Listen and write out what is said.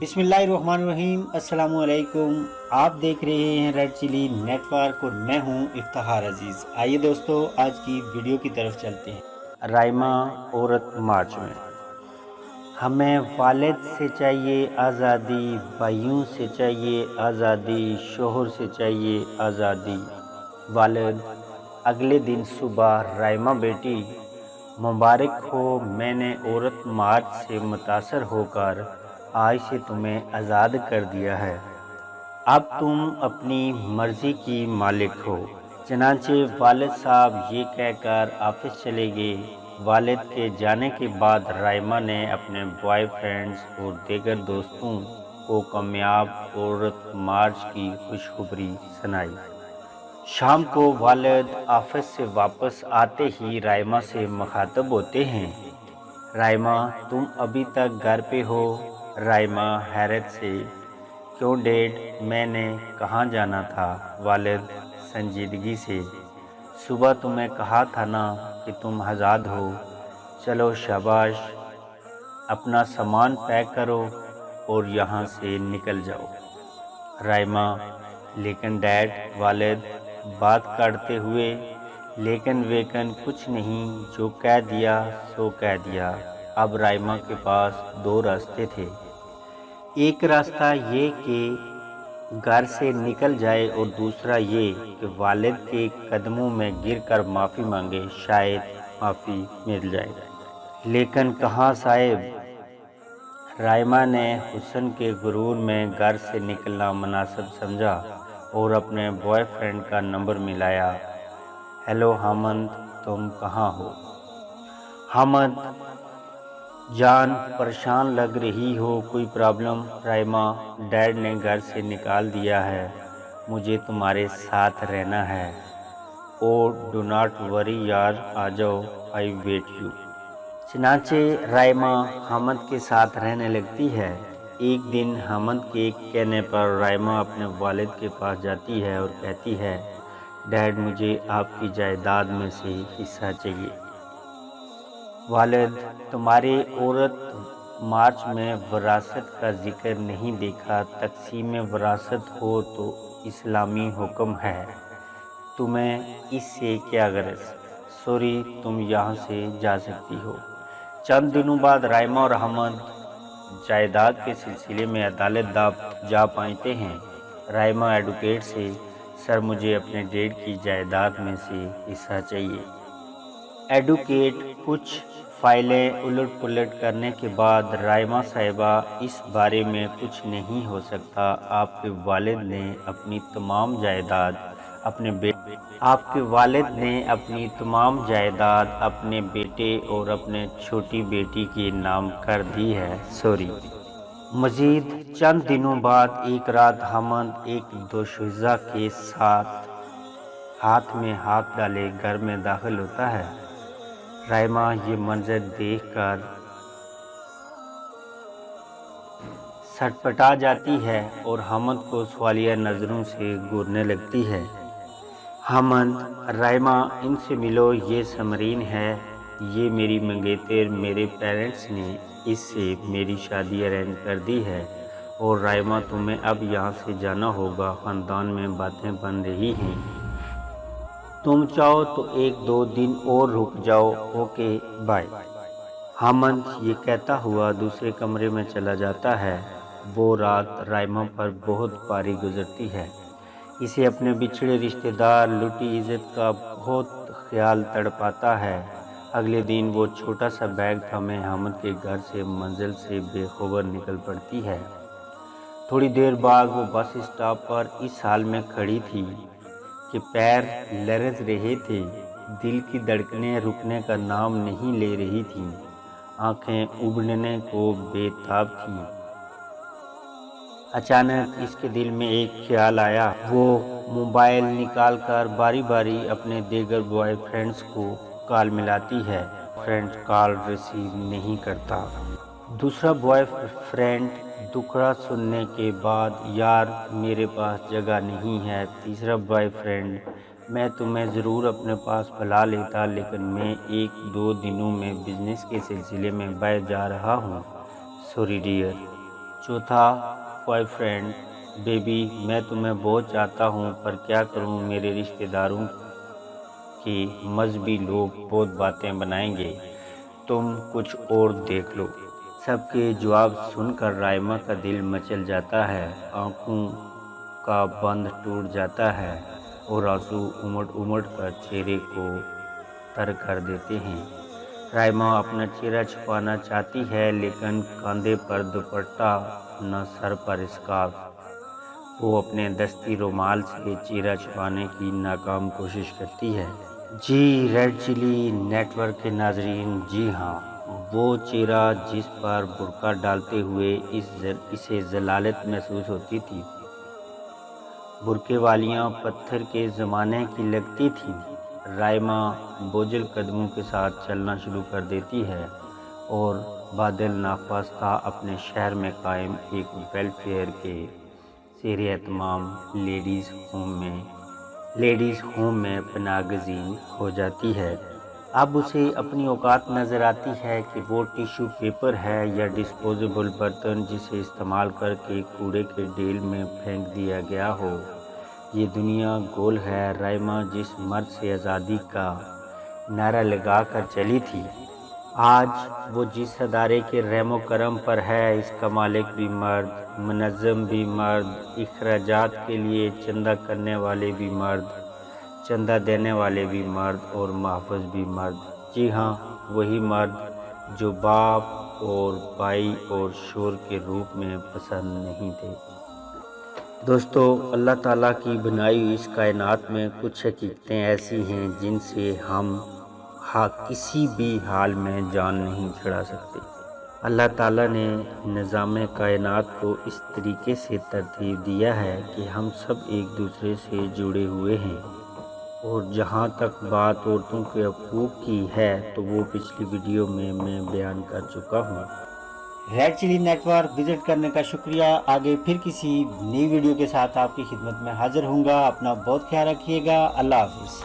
बिस्मिल्लाहिर्रहमानिर्रहीम। अस्सलामुअलैकुम। आप देख रहे हैं रेड चिली नेटवर्क और मैं हूं इफ्तिखार अजीज़। आइए दोस्तों, आज की वीडियो की तरफ चलते हैं। राइमा औरत मार्च में। हमें वालिद से चाहिए आज़ादी, भाइयों से चाहिए आज़ादी, शोहर से चाहिए आज़ादी। वालिद। अगले दिन सुबह राइमा बेटी, मुबारक हो, मैंने औरत मार्च से मुतासर होकर आज से तुम्हें आज़ाद कर दिया है। अब तुम अपनी मर्ज़ी की मालिक हो। चनांचे वालिद साहब ये कहकर ऑफिस चले गए। वालिद के जाने के बाद राइमा ने अपने बॉयफ्रेंड्स और दीगर दोस्तों को कामयाब औरत मार्च की खुशखबरी सुनाई। शाम को वालिद ऑफिस से वापस आते ही राइमा से मुखातब होते हैं। राइमा, तुम अभी तक घर पे हो? राइमा हैरत से, क्यों डैड, मैंने कहाँ जाना था? वालिद संजीदगी से, सुबह तुम्हें कहा था ना कि तुम आज़ाद हो। चलो शाबाश, अपना सामान पैक करो और यहाँ से निकल जाओ। राइमा, लेकिन डैड। वालिद बात काटते हुए, लेकिन वेकन कुछ नहीं, जो कह दिया सो कह दिया। अब राइमा के पास दो रास्ते थे। एक रास्ता ये कि घर से निकल जाए और दूसरा ये कि वालिद के कदमों में गिरकर माफ़ी मांगे, शायद माफ़ी मिल जाए। लेकिन कहाँ साहिब। राइमा ने हुस्न के गुरूर में घर से निकलना मुनासिब समझा और अपने बॉयफ्रेंड का नंबर मिलाया। हेलो हामद, तुम कहाँ हो? हामद जान, परेशान लग रही हो, कोई प्रॉब्लम? राइमा, डैड ने घर से निकाल दिया है, मुझे तुम्हारे साथ रहना है। ओ डू नॉट वरी यार, आ जाओ, आई वेट यू। चनाचे राइमा हामद के साथ रहने लगती है। एक दिन हामद के कहने पर राइमा अपने वालिद के पास जाती है और कहती है, डैड, मुझे आपकी जायदाद में से हिस्सा चाहिए। वालिद, तुम्हारी औरत मार्च में वरासत का जिक्र नहीं देखा। तकसीम वरासत हो तो इस्लामी हुक्म है, तुम्हें इससे क्या गरज? सॉरी, तुम यहाँ से जा सकती हो। चंद दिनों बाद राइमा और हामद जायदाद के सिलसिले में अदालत जा पहुँचते हैं। राइमा एडवोकेट से, सर, मुझे अपने डैड की जायदाद में से हिस्सा चाहिए। एडवोकेट कुछ फाइलें उलट पुलट करने के बाद, राइमा साहिबा, इस बारे में कुछ नहीं हो सकता। आपके वालिद ने अपनी तमाम जायदाद अपने बेटे और अपने छोटी बेटी के नाम कर दी है। सॉरी। मजीद चंद दिनों बाद एक रात हामद एक दोशीज़ा के साथ हाथ में हाथ डाले घर में दाखिल होता है। राइमा ये मंजर देखकर सटपटा जाती है और हामद को सवालिया नज़रों से घूरने लगती है। हामद, राइमा, इनसे मिलो, ये समरीन है, ये मेरी मंगेतर, मेरे पेरेंट्स ने इससे मेरी शादी अरेंज कर दी है। और राइमा, तुम्हें अब यहाँ से जाना होगा, ख़ानदान में बातें बन रही हैं। तुम चाहो तो एक दो दिन और रुक जाओ। Okay, bye. हामद ये कहता हुआ दूसरे कमरे में चला जाता है। वो रात राइमा पर बहुत भारी गुजरती है। इसे अपने बिछड़े रिश्तेदार, लुटी इज़्ज़त का बहुत ख्याल तड़पाता है। अगले दिन वो छोटा सा बैग थामे हामद के घर से मंजिल से बेखबर निकल पड़ती है। थोड़ी देर बाद वो बस स्टॉप पर इस हाल में खड़ी थी कि पैर लरज़ रहे थे, दिल की धड़कनें रुकने का नाम नहीं ले रही थीं, आंखें उबलने को बेताब थीं। अचानक इसके दिल में एक ख्याल आया। वो मोबाइल निकालकर बारी बारी अपने दीगर बॉयफ्रेंड्स को कॉल मिलाती है। फ्रेंड कॉल रिसीव नहीं करता। दूसरा बॉयफ्रेंड दुखड़ा सुनने के बाद, यार, मेरे पास जगह नहीं है। तीसरा बॉयफ्रेंड, मैं तुम्हें ज़रूर अपने पास बुला लेता, लेकिन मैं एक दो दिनों में बिजनेस के सिलसिले में बाहर जा रहा हूँ। Sorry dear. चौथा, बॉयफ्रेंड, बेबी मैं तुम्हें बहुत चाहता हूँ पर क्या करूँ, मेरे रिश्तेदारों के मजहबी लोग बहुत बातें बनाएंगे, तुम कुछ और देख लो। सबके जवाब सुनकर राइमा का दिल मचल जाता है, आंखों का बंद टूट जाता है और आंसू उमड़ उमड़ कर चेहरे को तर कर देते हैं। राइमा अपना चेहरा छुपाना चाहती है लेकिन कंधे पर दुपट्टा न सर पर स्कार्फ। वो अपने दस्ती रुमाल से चेहरा छुपाने की नाकाम कोशिश करती है। जी रेड चिली नेटवर्क के नाजरीन, जी हाँ, वो चेहरा जिस पर बुर्का डालते हुए इसे जलालत महसूस होती थी। बुर्के वालियाँ पत्थर के ज़माने की लगती थीं। राइमा बोझल कदमों के साथ चलना शुरू कर देती है और बादल नाख्वास्ता अपने शहर में कायम एक वेलफेयर के ज़ेर एहतमाम लेडीज़ होम में पनाहगज़ीन हो जाती है। अब उसे अपनी औकात नज़र आती है कि वो टिश्यू पेपर है या डिस्पोजेबल बर्तन जिसे इस्तेमाल करके कूड़े के ढेर में फेंक दिया गया हो। ये दुनिया गोल है। राइमा जिस मर्द से आज़ादी का नारा लगा कर चली थी, आज वो जिस अदारे के रहमो करम पर है, इसका मालिक भी मर्द, मुनज़्ज़म भी मर्द, इखराजात के लिए चंदा करने वाले भी मर्द, चंदा देने वाले भी मर्द और महफ़ूज़ भी मर्द। जी हाँ, वही मर्द जो बाप और भाई और शोर के रूप में पसंद नहीं थे। दोस्तों, अल्लाह ताला की बनाई हुई इस कायनात में कुछ हकीकतें ऐसी हैं जिनसे हम किसी भी हाल में जान नहीं छुड़ा सकते। अल्लाह ताला ने निज़ाम कायनात को इस तरीके से तरतीब दिया है कि हम सब एक दूसरे से जुड़े हुए हैं। और जहाँ तक बात औरतों के हकूक़ की है तो वो पिछली वीडियो में मैं बयान कर चुका हूँ। रेड चिली नेटवर्क विजिट करने का शुक्रिया। आगे फिर किसी नई वीडियो के साथ आपकी खिदमत में हाजिर होऊंगा। अपना बहुत ख्याल रखिएगा। अल्लाह हाफिज़।